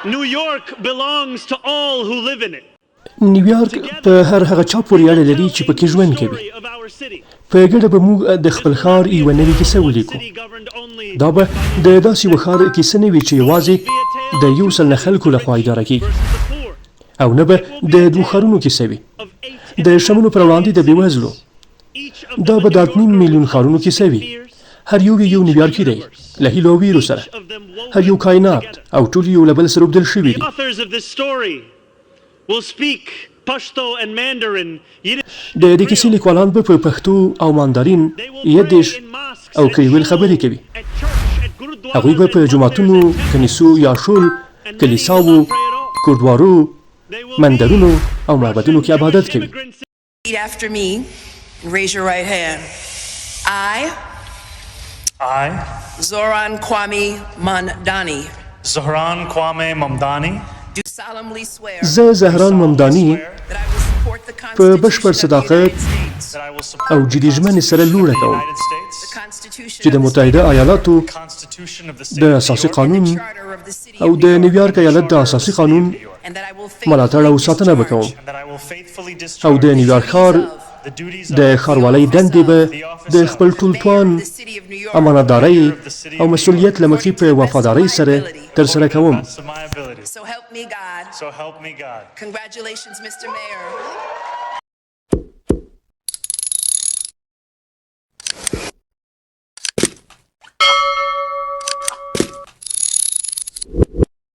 Newyارک belongs to all who live in it. نیویارک په هر هغه چا پورې اړه لري چې پکې ژوند کوي. په ګډه به موږ د خپل ښار یوه نوې کیسه ولیکو. دا به د داسې یوه ښار کیسه نه وي چې یوازې د یو سل نه خلکو لخوا اداره کېږي، او نه به د دوو ښارونو کیسه وي د شتمنو پر وړاندې د بېوزلو. دا به د 8.5 میلیون ښارونو کیسه وي. هر یو نیویارکي دی له هیلو او ویرو سره. هر یو کائنات او ټول یو له بل سره اوبدل شوي دي. د دې کیسې لیکوالان به په پښتو او ماندارین، یدیش او کریول خبرې کوي. هغوی به په جوماتونو، کنیسو یا شول، کلیساوو، کوردوارو، مندرونو او معبدونو کې عبادت کوي. Repeat after me. Raise your right hand. I, Zoran Kwame Mumdani, do solemnly swear زه زهران ممداني that I will support the په Constitution بشپړ of the صداقت United States, او جدي ژمنې سره لوړه کوم the Constitution چې د of the متحده ایالاتو د اساسي قانون Charter of the City او of د New York, نیویارک ایالت د اساسي قانون and that I will ملاتړ او ساتنه به کوم، او د نیویارک ښار د ښاروالۍ دندې به د خپل ټول توان، امانتدارۍ او مسؤلیت له مخې په وفادارۍ سره ترسره کوم. So help me God. Congratulations, Mr. Mayor.